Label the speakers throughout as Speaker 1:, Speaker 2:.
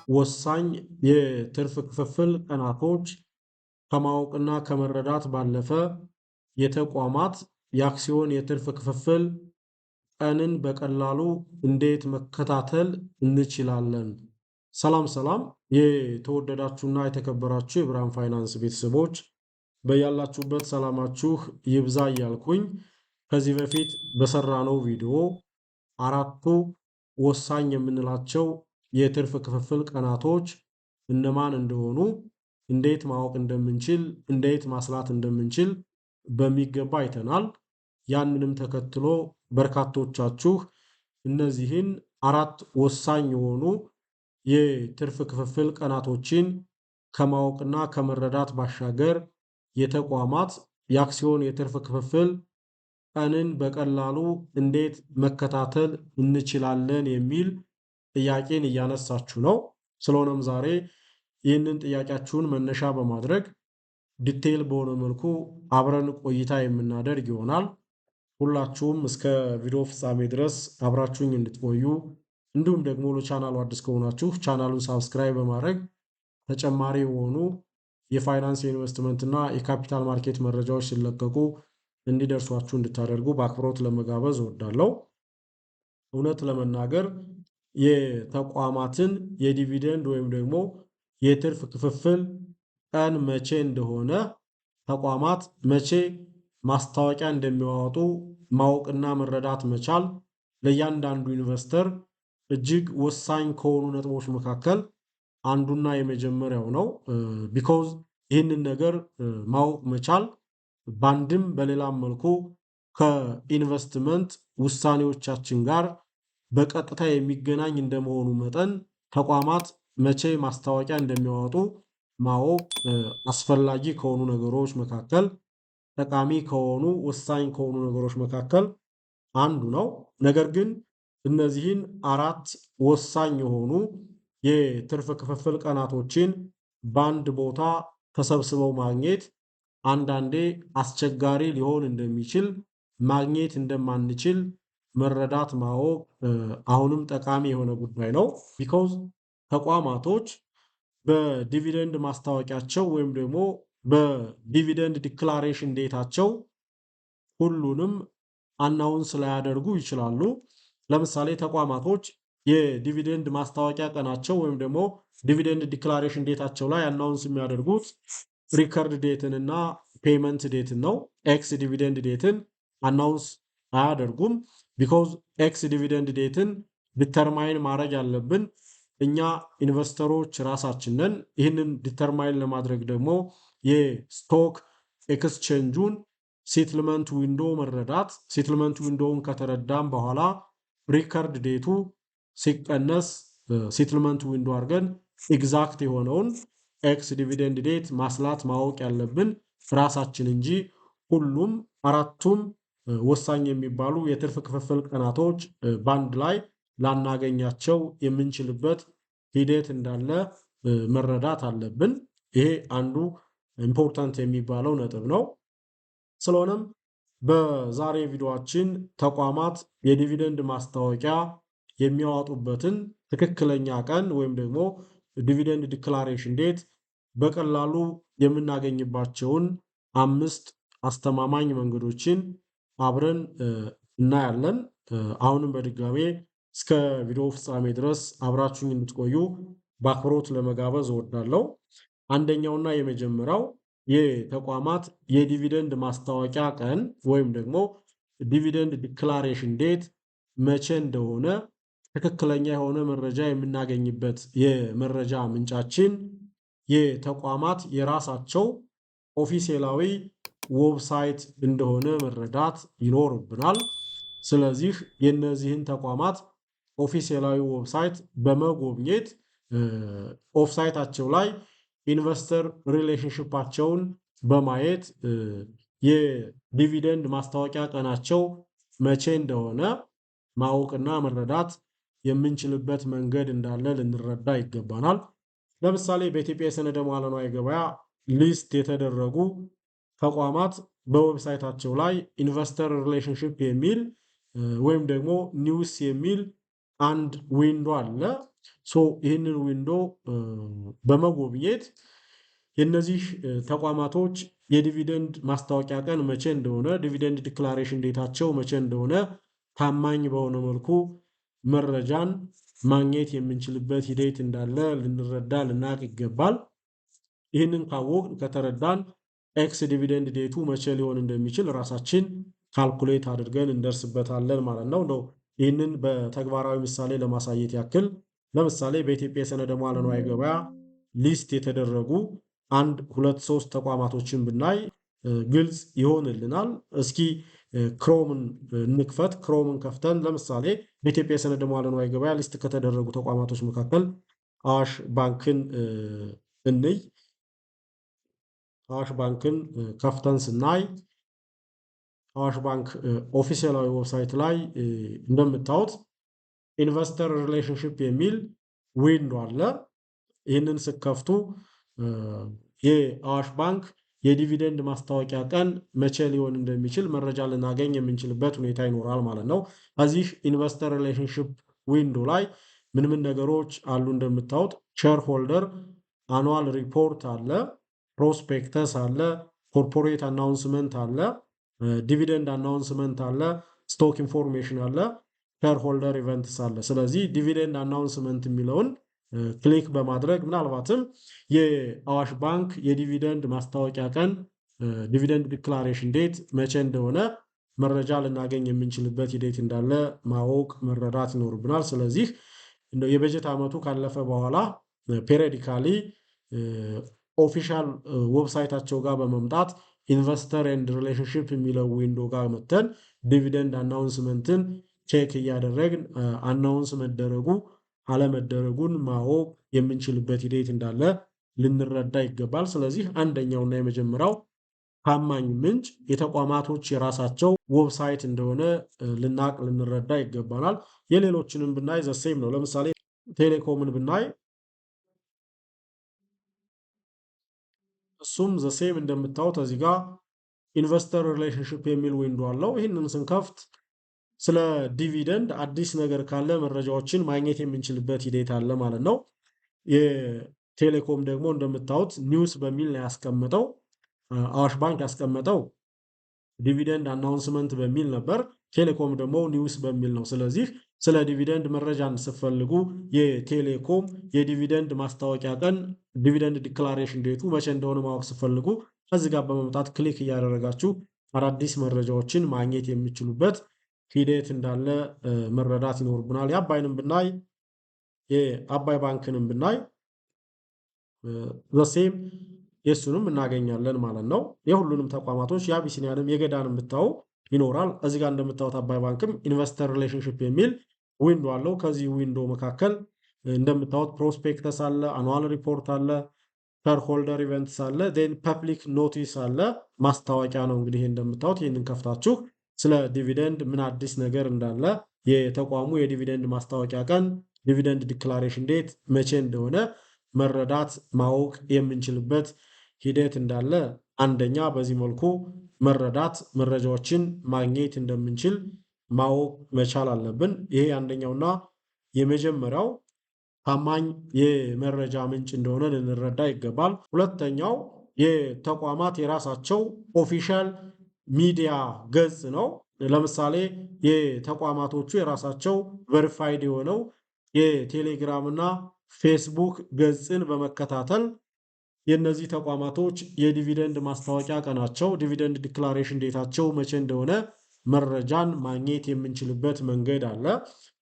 Speaker 1: ወሳኝ የትርፍ ክፍፍል ቀናቶች ከማወቅና ከመረዳት ባለፈ የተቋማት የአክሲዮን የትርፍ ክፍፍል ቀንን በቀላሉ እንዴት መከታተል እንችላለን? ሰላም ሰላም! የተወደዳችሁና የተከበራችሁ የብርሃን ፋይናንስ ቤተሰቦች በያላችሁበት ሰላማችሁ ይብዛ እያልኩኝ ከዚህ በፊት በሰራነው ቪዲዮ አራቱ ወሳኝ የምንላቸው የትርፍ ክፍፍል ቀናቶች እነማን እንደሆኑ እንዴት ማወቅ እንደምንችል እንዴት ማስላት እንደምንችል በሚገባ አይተናል። ያንንም ተከትሎ በርካቶቻችሁ እነዚህን አራት ወሳኝ የሆኑ የትርፍ ክፍፍል ቀናቶችን ከማወቅና ከመረዳት ባሻገር የተቋማት የአክሲዮን የትርፍ ክፍፍል ቀንን በቀላሉ እንዴት መከታተል እንችላለን የሚል ጥያቄን እያነሳችሁ ነው። ስለሆነም ዛሬ ይህንን ጥያቄያችሁን መነሻ በማድረግ ዲቴይል በሆነ መልኩ አብረን ቆይታ የምናደርግ ይሆናል። ሁላችሁም እስከ ቪዲዮ ፍጻሜ ድረስ አብራችሁኝ እንድትቆዩ እንዲሁም ደግሞ ለቻናሉ አዲስ ከሆናችሁ ቻናሉን ሳብስክራይብ በማድረግ ተጨማሪ የሆኑ የፋይናንስ የኢንቨስትመንት እና የካፒታል ማርኬት መረጃዎች ሲለቀቁ እንዲደርሷችሁ እንድታደርጉ በአክብሮት ለመጋበዝ እወዳለሁ። እውነት ለመናገር የተቋማትን የዲቪደንድ ወይም ደግሞ የትርፍ ክፍፍል ቀን መቼ እንደሆነ ተቋማት መቼ ማስታወቂያ እንደሚያወጡ ማወቅና መረዳት መቻል ለእያንዳንዱ ኢንቨስተር እጅግ ወሳኝ ከሆኑ ነጥቦች መካከል አንዱና የመጀመሪያው ነው። ቢኮዝ ይህንን ነገር ማወቅ መቻል በአንድም በሌላም መልኩ ከኢንቨስትመንት ውሳኔዎቻችን ጋር በቀጥታ የሚገናኝ እንደመሆኑ መጠን ተቋማት መቼ ማስታወቂያ እንደሚያወጡ ማወቅ አስፈላጊ ከሆኑ ነገሮች መካከል ጠቃሚ ከሆኑ ወሳኝ ከሆኑ ነገሮች መካከል አንዱ ነው። ነገር ግን እነዚህን አራት ወሳኝ የሆኑ የትርፍ ክፍፍል ቀናቶችን በአንድ ቦታ ተሰብስበው ማግኘት አንዳንዴ አስቸጋሪ ሊሆን እንደሚችል ማግኘት እንደማንችል መረዳት ማወቅ አሁንም ጠቃሚ የሆነ ጉዳይ ነው። ቢኮዝ ተቋማቶች በዲቪደንድ ማስታወቂያቸው ወይም ደግሞ በዲቪደንድ ዲክላሬሽን ዴታቸው ሁሉንም አናውንስ ላያደርጉ ይችላሉ። ለምሳሌ ተቋማቶች የዲቪደንድ ማስታወቂያ ቀናቸው ወይም ደግሞ ዲቪደንድ ዲክላሬሽን ዴታቸው ላይ አናውንስ የሚያደርጉት ሪከርድ ዴትን እና ፔመንት ዴትን ነው። ኤክስ ዲቪደንድ ዴትን አናውንስ አያደርጉም። ቢኮዝ ኤክስ ዲቪደንድ ዴትን ዲተርማይን ማድረግ ያለብን እኛ ኢንቨስተሮች ራሳችን ነን። ይህንን ዲተርማይን ለማድረግ ደግሞ የስቶክ ኤክስቼንጁን ሴትልመንት ዊንዶ መረዳት፣ ሴትልመንት ዊንዶውን ከተረዳም በኋላ ሪከርድ ዴቱ ሲቀነስ ሴትልመንት ዊንዶ አድርገን ኤግዛክት የሆነውን ኤክስ ዲቪደንድ ዴት ማስላት ማወቅ ያለብን ራሳችን እንጂ ሁሉም አራቱም ወሳኝ የሚባሉ የትርፍ ክፍፍል ቀናቶች ባንድ ላይ ላናገኛቸው የምንችልበት ሂደት እንዳለ መረዳት አለብን። ይሄ አንዱ ኢምፖርታንት የሚባለው ነጥብ ነው። ስለሆነም በዛሬ ቪዲዮአችን ተቋማት የዲቪደንድ ማስታወቂያ የሚያወጡበትን ትክክለኛ ቀን ወይም ደግሞ ዲቪደንድ ዲክላሬሽን ዴት በቀላሉ የምናገኝባቸውን 5 አስተማማኝ መንገዶችን አብረን እናያለን። አሁንም በድጋሜ እስከ ቪዲዮ ፍጻሜ ድረስ አብራችሁኝ እንድትቆዩ በአክብሮት ለመጋበዝ እወዳለሁ። አንደኛውና የመጀመሪያው የተቋማት የዲቪደንድ ማስታወቂያ ቀን ወይም ደግሞ ዲቪደንድ ዲክላሬሽን ዴት መቼ እንደሆነ ትክክለኛ የሆነ መረጃ የምናገኝበት የመረጃ ምንጫችን የተቋማት የራሳቸው ኦፊሴላዊ ዌብሳይት እንደሆነ መረዳት ይኖርብናል። ስለዚህ የእነዚህን ተቋማት ኦፊሴላዊ ዌብሳይት በመጎብኘት ኦፍሳይታቸው ላይ ኢንቨስተር ሪሌሽንሽፓቸውን በማየት የዲቪደንድ ማስታወቂያ ቀናቸው መቼ እንደሆነ ማወቅና መረዳት የምንችልበት መንገድ እንዳለ ልንረዳ ይገባናል። ለምሳሌ በኢትዮጵያ የሰነደ መዋዕለ ንዋይ ገበያ ሊስት የተደረጉ ተቋማት በዌብሳይታቸው ላይ ኢንቨስተር ሪሌሽንሽፕ የሚል ወይም ደግሞ ኒውስ የሚል አንድ ዊንዶ አለ። ይህንን ዊንዶ በመጎብኘት የእነዚህ ተቋማቶች የዲቪደንድ ማስታወቂያ ቀን መቼ እንደሆነ፣ ዲቪደንድ ዲክላሬሽን ዴታቸው መቼ እንደሆነ ታማኝ በሆነ መልኩ መረጃን ማግኘት የምንችልበት ሂደት እንዳለ ልንረዳ ልናቅ ይገባል። ይህንን ካወቅን ከተረዳን ኤክስ ዲቪደንድ ዴቱ መቼ ሊሆን እንደሚችል ራሳችን ካልኩሌት አድርገን እንደርስበታለን ማለት ነው። ይህንን በተግባራዊ ምሳሌ ለማሳየት ያክል ለምሳሌ በኢትዮጵያ የሰነደ ሙዓለ ንዋይ ገበያ ሊስት የተደረጉ 1 2 3 ተቋማቶችን ብናይ ግልጽ ይሆንልናል። እስኪ ክሮምን እንክፈት። ክሮምን ከፍተን ለምሳሌ በኢትዮጵያ የሰነደ ሙዓለ ንዋይ ገበያ ሊስት ከተደረጉ ተቋማቶች መካከል አዋሽ ባንክን እንይ። አዋሽ ባንክን ከፍተን ስናይ አዋሽ ባንክ ኦፊሴላዊ ዌብሳይት ላይ እንደምታዩት ኢንቨስተር ሪሌሽንሽፕ የሚል ዊንዶ አለ። ይህንን ስከፍቱ የአዋሽ ባንክ የዲቪደንድ ማስታወቂያ ቀን መቼ ሊሆን እንደሚችል መረጃ ልናገኝ የምንችልበት ሁኔታ ይኖራል ማለት ነው። እዚህ ኢንቨስተር ሪሌሽንሽፕ ዊንዶ ላይ ምን ነገሮች አሉ እንደምታዩት ሼር ሆልደር አኑዋል ሪፖርት አለ፣ ፕሮስፔክተስ አለ፣ ኮርፖሬት አናውንስመንት አለ፣ ዲቪደንድ አናውንስመንት አለ፣ ስቶክ ኢንፎርሜሽን አለ፣ ሼር ሆልደር ኢቨንትስ አለ። ስለዚህ ዲቪደንድ አናውንስመንት የሚለውን ክሊክ በማድረግ ምናልባትም የአዋሽ ባንክ የዲቪደንድ ማስታወቂያ ቀን ዲቪደንድ ዲክላሬሽን ዴት መቼ እንደሆነ መረጃ ልናገኝ የምንችልበት ሂደት እንዳለ ማወቅ መረዳት ይኖርብናል። ስለዚህ የበጀት ዓመቱ ካለፈ በኋላ ፔሪዮዲካሊ ኦፊሻል ዌብሳይታቸው ጋር በመምጣት ኢንቨስተር ኤንድ ሪሌሽንሽፕ የሚለው ዊንዶ ጋር መተን ዲቪደንድ አናውንስመንትን ቼክ እያደረግን አናውንስ መደረጉ አለመደረጉን ማወቅ የምንችልበት ሂደት እንዳለ ልንረዳ ይገባል። ስለዚህ አንደኛውና የመጀመሪያው ታማኝ ምንጭ የተቋማቶች የራሳቸው ዌብሳይት እንደሆነ ልናቅ ልንረዳ ይገባናል። የሌሎችንም ብናይ ዘሴም ነው። ለምሳሌ ቴሌኮምን ብናይ እሱም ዘሴም እንደምታዩት እዚህ ጋር ኢንቨስተር ሪሌሽንሽፕ የሚል ዊንዶ አለው። ይህንን ስንከፍት ስለ ዲቪደንድ አዲስ ነገር ካለ መረጃዎችን ማግኘት የምንችልበት ሂደት አለ ማለት ነው። የቴሌኮም ደግሞ እንደምታዩት ኒውስ በሚል ነው ያስቀመጠው። አዋሽ ባንክ ያስቀመጠው ዲቪደንድ አናውንስመንት በሚል ነበር። ቴሌኮም ደግሞ ኒውስ በሚል ነው። ስለዚህ ስለ ዲቪደንድ መረጃን ስትፈልጉ የቴሌኮም የዲቪደንድ ማስታወቂያ ቀን ዲቪደንድ ዲክላሬሽን ዴቱ መቼ እንደሆነ ማወቅ ስትፈልጉ ከዚህ ጋር በመምጣት ክሊክ እያደረጋችሁ አዳዲስ መረጃዎችን ማግኘት የሚችሉበት ሂደት እንዳለ መረዳት ይኖርብናል። የአባይንም ብናይ የአባይ ባንክንም ብናይ ዘሴም የሱንም እናገኛለን ማለት ነው። የሁሉንም ተቋማቶች የአቢሲኒያንም የገዳንም ብታው ይኖራል። እዚህ ጋር እንደምታዩት አባይ ባንክም ኢንቨስተር ሪሌሽንሽፕ የሚል ዊንዶ አለው። ከዚህ ዊንዶ መካከል እንደምታዩት ፕሮስፔክተስ አለ፣ አኑዋል ሪፖርት አለ፣ ሼር ሆልደር ኢቨንትስ አለ፣ ዜን ፐብሊክ ኖቲስ አለ። ማስታወቂያ ነው እንግዲህ እንደምታዩት። ይህንን ከፍታችሁ ስለ ዲቪደንድ ምን አዲስ ነገር እንዳለ የተቋሙ የዲቪደንድ ማስታወቂያ ቀን ዲቪደንድ ዲክላሬሽን ዴት መቼ እንደሆነ መረዳት ማወቅ የምንችልበት ሂደት እንዳለ አንደኛ በዚህ መልኩ መረዳት መረጃዎችን ማግኘት እንደምንችል ማወቅ መቻል አለብን። ይሄ አንደኛውና የመጀመሪያው ታማኝ የመረጃ ምንጭ እንደሆነ ልንረዳ ይገባል። ሁለተኛው የተቋማት የራሳቸው ኦፊሻል ሚዲያ ገጽ ነው። ለምሳሌ የተቋማቶቹ የራሳቸው ቨሪፋይድ የሆነው የቴሌግራም እና ፌስቡክ ገጽን በመከታተል የእነዚህ ተቋማቶች የዲቪደንድ ማስታወቂያ ቀናቸው ዲቪደንድ ዲክላሬሽን ዴታቸው መቼ እንደሆነ መረጃን ማግኘት የምንችልበት መንገድ አለ።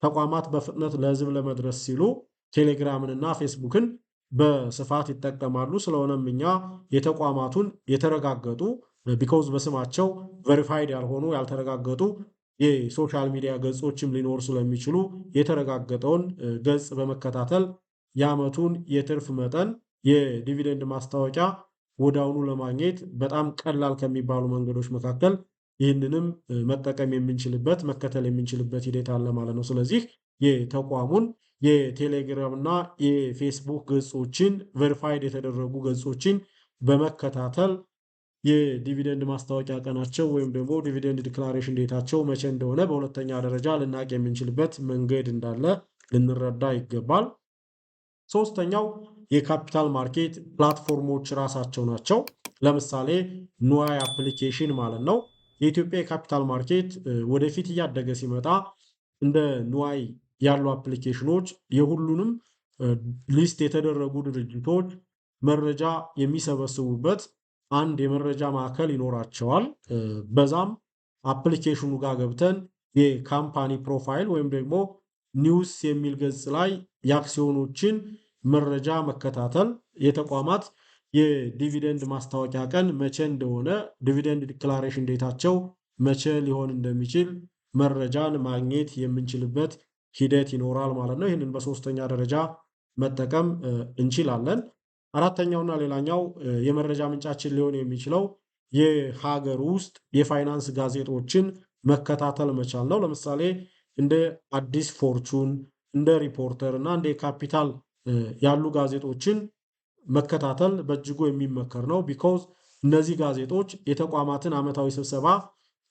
Speaker 1: ተቋማት በፍጥነት ለሕዝብ ለመድረስ ሲሉ ቴሌግራምን እና ፌስቡክን በስፋት ይጠቀማሉ። ስለሆነም እኛ የተቋማቱን የተረጋገጡ ቢኮዝ በስማቸው ቨሪፋይድ ያልሆኑ ያልተረጋገጡ የሶሻል ሚዲያ ገጾችም ሊኖሩ ስለሚችሉ የተረጋገጠውን ገጽ በመከታተል የዓመቱን የትርፍ መጠን የዲቪደንድ ማስታወቂያ ወዲያውኑ ለማግኘት በጣም ቀላል ከሚባሉ መንገዶች መካከል ይህንንም መጠቀም የምንችልበት መከተል የምንችልበት ሂደት አለ ማለት ነው። ስለዚህ የተቋሙን የቴሌግራም እና የፌስቡክ ገጾችን ቨሪፋይድ የተደረጉ ገጾችን በመከታተል የዲቪደንድ ማስታወቂያ ቀናቸው ወይም ደግሞ ዲቪደንድ ዲክላሬሽን ዴታቸው መቼ እንደሆነ በሁለተኛ ደረጃ ልናቅ የምንችልበት መንገድ እንዳለ ልንረዳ ይገባል። ሶስተኛው የካፒታል ማርኬት ፕላትፎርሞች ራሳቸው ናቸው። ለምሳሌ ኑዋይ አፕሊኬሽን ማለት ነው። የኢትዮጵያ የካፒታል ማርኬት ወደፊት እያደገ ሲመጣ እንደ ኑዋይ ያሉ አፕሊኬሽኖች የሁሉንም ሊስት የተደረጉ ድርጅቶች መረጃ የሚሰበስቡበት አንድ የመረጃ ማዕከል ይኖራቸዋል። በዛም አፕሊኬሽኑ ጋር ገብተን የካምፓኒ ፕሮፋይል ወይም ደግሞ ኒውስ የሚል ገጽ ላይ የአክሲዮኖችን መረጃ መከታተል፣ የተቋማት የዲቪደንድ ማስታወቂያ ቀን መቼ እንደሆነ፣ ዲቪደንድ ዲክላሬሽን ዴታቸው መቼ ሊሆን እንደሚችል መረጃን ማግኘት የምንችልበት ሂደት ይኖራል ማለት ነው። ይህንን በሶስተኛ ደረጃ መጠቀም እንችላለን። አራተኛውና ሌላኛው የመረጃ ምንጫችን ሊሆን የሚችለው የሀገር ውስጥ የፋይናንስ ጋዜጦችን መከታተል መቻል ነው። ለምሳሌ እንደ አዲስ ፎርቹን፣ እንደ ሪፖርተር እና እንደ ካፒታል ያሉ ጋዜጦችን መከታተል በእጅጉ የሚመከር ነው። ቢኮዝ እነዚህ ጋዜጦች የተቋማትን ዓመታዊ ስብሰባ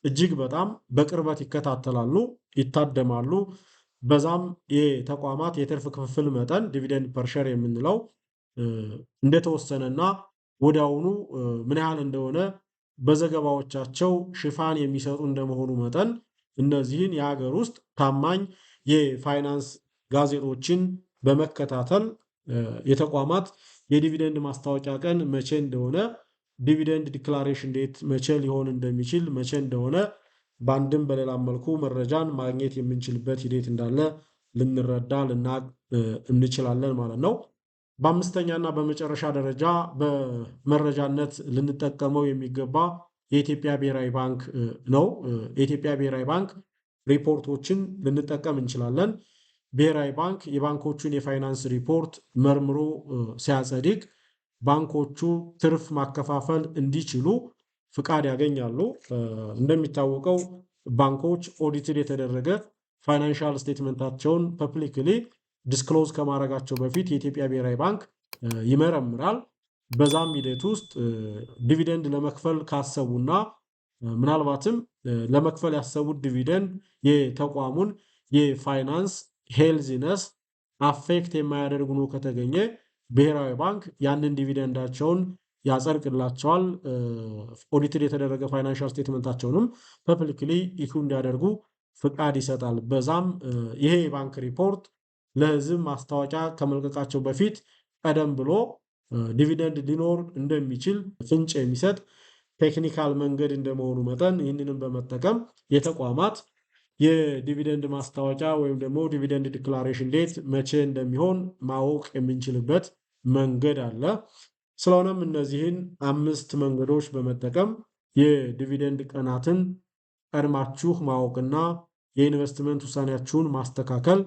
Speaker 1: እጅግ በጣም በቅርበት ይከታተላሉ፣ ይታደማሉ። በዛም የተቋማት የትርፍ ክፍፍል መጠን ዲቪደንድ ፐርሸር የምንለው እንደተወሰነና ወዲያውኑ ምን ያህል እንደሆነ በዘገባዎቻቸው ሽፋን የሚሰጡ እንደመሆኑ መጠን እነዚህን የሀገር ውስጥ ታማኝ የፋይናንስ ጋዜጦችን በመከታተል የተቋማት የዲቪደንድ ማስታወቂያ ቀን መቼ እንደሆነ፣ ዲቪደንድ ዲክላሬሽን ዴት መቼ ሊሆን እንደሚችል፣ መቼ እንደሆነ በአንድም በሌላም መልኩ መረጃን ማግኘት የምንችልበት ሂደት እንዳለ ልንረዳ ልናውቅ እንችላለን ማለት ነው። በአምስተኛና በመጨረሻ ደረጃ በመረጃነት ልንጠቀመው የሚገባ የኢትዮጵያ ብሔራዊ ባንክ ነው። የኢትዮጵያ ብሔራዊ ባንክ ሪፖርቶችን ልንጠቀም እንችላለን። ብሔራዊ ባንክ የባንኮቹን የፋይናንስ ሪፖርት መርምሮ ሲያጸድቅ ባንኮቹ ትርፍ ማከፋፈል እንዲችሉ ፍቃድ ያገኛሉ። እንደሚታወቀው ባንኮች ኦዲትድ የተደረገ ፋይናንሻል ስቴትመንታቸውን ፐብሊክሊ ዲስክሎዝ ከማድረጋቸው በፊት የኢትዮጵያ ብሔራዊ ባንክ ይመረምራል። በዛም ሂደት ውስጥ ዲቪደንድ ለመክፈል ካሰቡና ምናልባትም ለመክፈል ያሰቡት ዲቪደንድ የተቋሙን የፋይናንስ ሄልዚነስ አፌክት የማያደርግ ሆኖ ከተገኘ ብሔራዊ ባንክ ያንን ዲቪደንዳቸውን ያጸድቅላቸዋል። ኦዲትድ የተደረገ ፋይናንሻል ስቴትመንታቸውንም ፐብሊክሊ ኢሹ እንዲያደርጉ ፍቃድ ይሰጣል። በዛም ይሄ የባንክ ሪፖርት ለሕዝብ ማስታወቂያ ከመልቀቃቸው በፊት ቀደም ብሎ ዲቪደንድ ሊኖር እንደሚችል ፍንጭ የሚሰጥ ቴክኒካል መንገድ እንደመሆኑ መጠን ይህንንም በመጠቀም የተቋማት የዲቪደንድ ማስታወቂያ ወይም ደግሞ ዲቪደንድ ዲክላሬሽን ዴት መቼ እንደሚሆን ማወቅ የምንችልበት መንገድ አለ። ስለሆነም እነዚህን 5 መንገዶች በመጠቀም የዲቪደንድ ቀናትን ቀድማችሁ ማወቅና የኢንቨስትመንት ውሳኔያችሁን ማስተካከል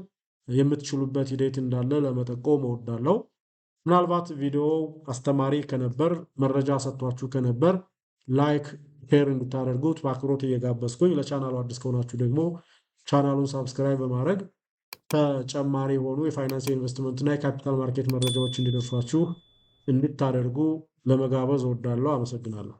Speaker 1: የምትችሉበት ሂደት እንዳለ ለመጠቆም እወዳለሁ። ምናልባት ቪዲዮው አስተማሪ ከነበር፣ መረጃ ሰጥቷችሁ ከነበር ላይክ ሼር እንድታደርጉት በአክብሮት እየጋበዝኩኝ ለቻናሉ አዲስ ከሆናችሁ ደግሞ ቻናሉን ሳብስክራይብ በማድረግ ተጨማሪ የሆኑ የፋይናንስ የኢንቨስትመንት እና የካፒታል ማርኬት መረጃዎች እንዲደርሷችሁ እንድታደርጉ ለመጋበዝ እወዳለሁ። አመሰግናለሁ።